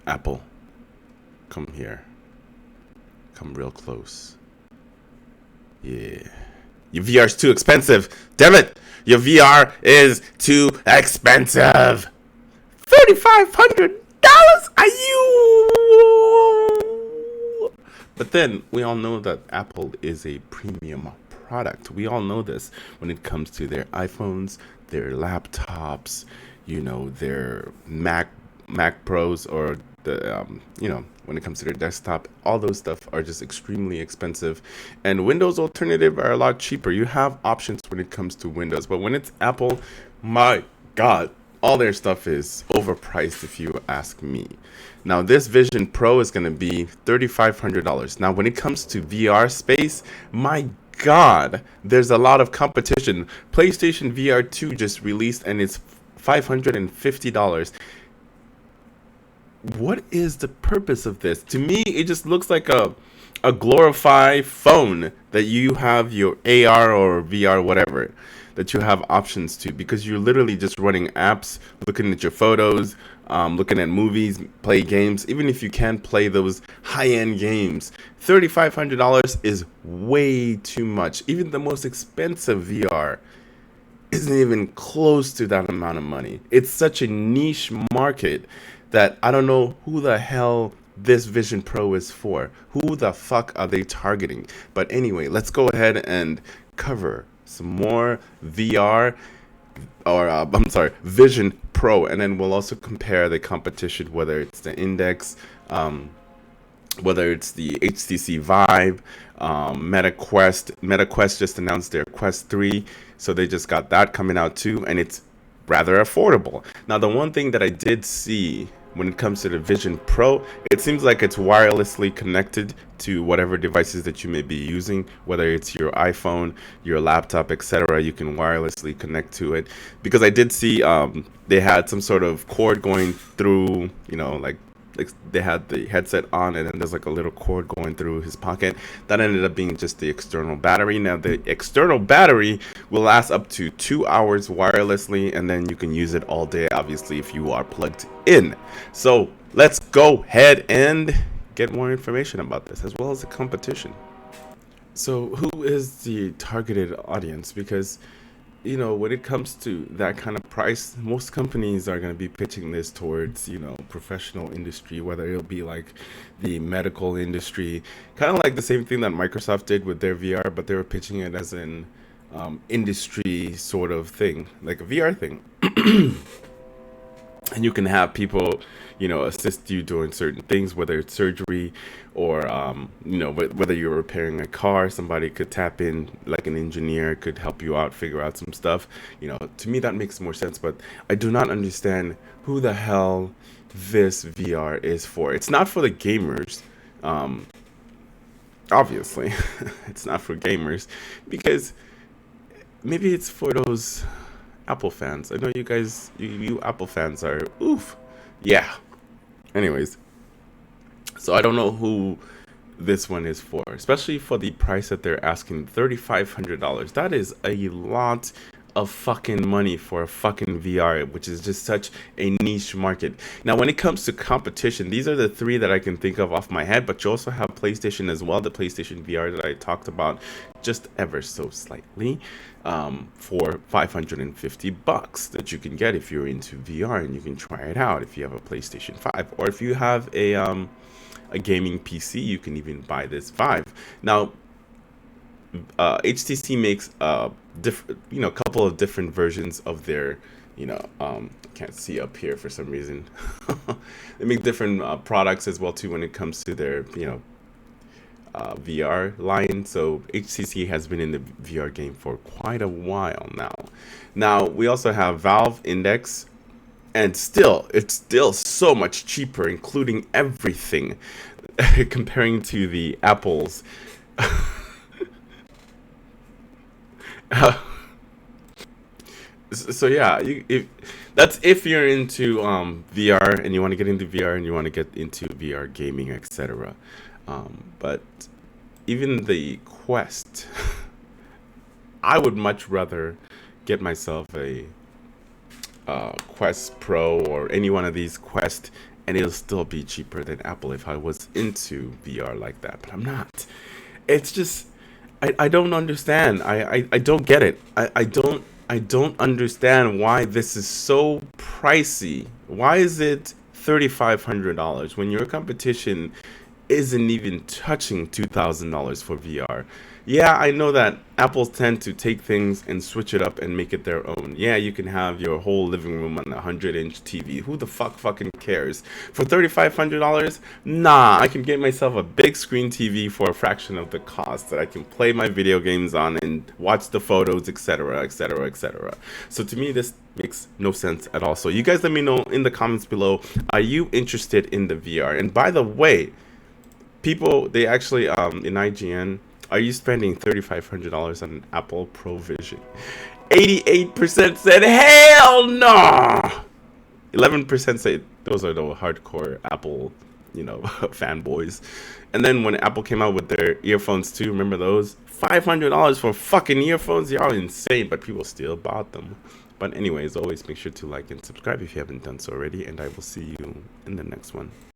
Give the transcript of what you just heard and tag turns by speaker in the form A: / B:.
A: Apple, come here. Come real close. Yeah. Your VR's too expensive. Damn it! Your VR is too expensive. $3,500? Are you? But then we all know that Apple is a premium product. We all know this when it comes to their iPhones, their laptops, their Mac Pros, or the when it comes to their desktop. All those stuff are just extremely expensive, and Windows alternative are a lot cheaper. You have options when it comes to Windows, but when it's Apple, my God, all their stuff is overpriced if you ask me. Now this Vision Pro is going to be $3,500. Now when it comes to VR space, my God, there's a lot of competition. PlayStation VR 2 just released and it's $550. What is the purpose of this? To me, it just looks like a glorified phone that you have your AR or VR, whatever, that you have options to, because you're literally just running apps, looking at your photos, looking at movies, play games. Even if you can't play those high-end games, $3,500 is way too much. Even the most expensive VR isn't even close to that amount of money. It's such a niche market that I don't know who the hell this Vision Pro is for. Who the fuck are they targeting? But anyway, let's go ahead and cover some more VR, or Vision Pro, and then we'll also compare the competition, whether it's the Index, whether it's the HTC Vive, MetaQuest just announced their Quest 3, so they just got that coming out too, and it's rather affordable. Now, the one thing that I did see when it comes to the Vision Pro, it seems like it's wirelessly connected to whatever devices that you may be using, whether it's your iPhone, your laptop, etc. You can wirelessly connect to it, because I did see they had some sort of cord going through, like they had the headset on, and then there's like a little cord going through his pocket. That ended up being just the external battery. Now the external battery will last up to 2 hours wirelessly, and then you can use it all day, obviously, if you are plugged in. So let's go ahead and get more information about this, as well as the competition. So who is the targeted audience? Because when it comes to that kind of price, most companies are going to be pitching this towards, professional industry, whether it'll be like the medical industry, kind of like the same thing that Microsoft did with their VR, but they were pitching it as an industry sort of thing, like a VR thing. And you can have people, assist you doing certain things, whether it's surgery or, whether you're repairing a car, somebody could tap in, like an engineer could help you out, figure out some stuff. To me, that makes more sense, but I do not understand who the hell this VR is for. It's not for the gamers. Obviously, it's not for gamers, because maybe it's for those Apple fans. I know you guys, you Apple fans are oof. Yeah. Anyways, so I don't know who this one is for, especially for the price that they're asking, $3,500. That is a lot of fucking money for a fucking VR, which is just such a niche market. Now, when it comes to competition, these are the three that I can think of off my head, but you also have PlayStation as well, the PlayStation VR that I talked about just ever so slightly, for $550 that you can get if you're into VR, and you can try it out if you have a PlayStation 5, or if you have a gaming PC, you can even buy this Vive. Now, HTC makes couple of different versions of their, can't see up here for some reason. They make different products as well too when it comes to their, VR line. So HTC has been in the VR game for quite a while now. Now we also have Valve Index, and it's still so much cheaper, including everything, comparing to the Apple's. So yeah, if you're into VR and you want to get into VR and you want to get into VR gaming, etc. But even the Quest, I would much rather get myself a Quest Pro or any one of these Quest and it'll still be cheaper than Apple if I was into VR like that, but I'm not. It's just I don't understand. I don't get it. I don't understand why this is so pricey. Why is it $3,500 when your competition isn't even touching $2,000 for VR? Yeah, I know that Apples tend to take things and switch it up and make it their own. Yeah, you can have your whole living room on a 100-inch TV. Who the fuck fucking cares? For $3,500? Nah, I can get myself a big screen TV for a fraction of the cost that I can play my video games on and watch the photos, etc., etc., etc. So to me, this makes no sense at all. So you guys let me know in the comments below, are you interested in the VR? And by the way, people, they actually, in IGN, are you spending $3,500 on an Apple Pro Vision? 88% said hell no. 11% say those are the hardcore Apple, fanboys. And then when Apple came out with their earphones too, remember those? $500 for fucking earphones? Y'all insane, but people still bought them. But anyways, always make sure to like and subscribe if you haven't done so already, and I will see you in the next one.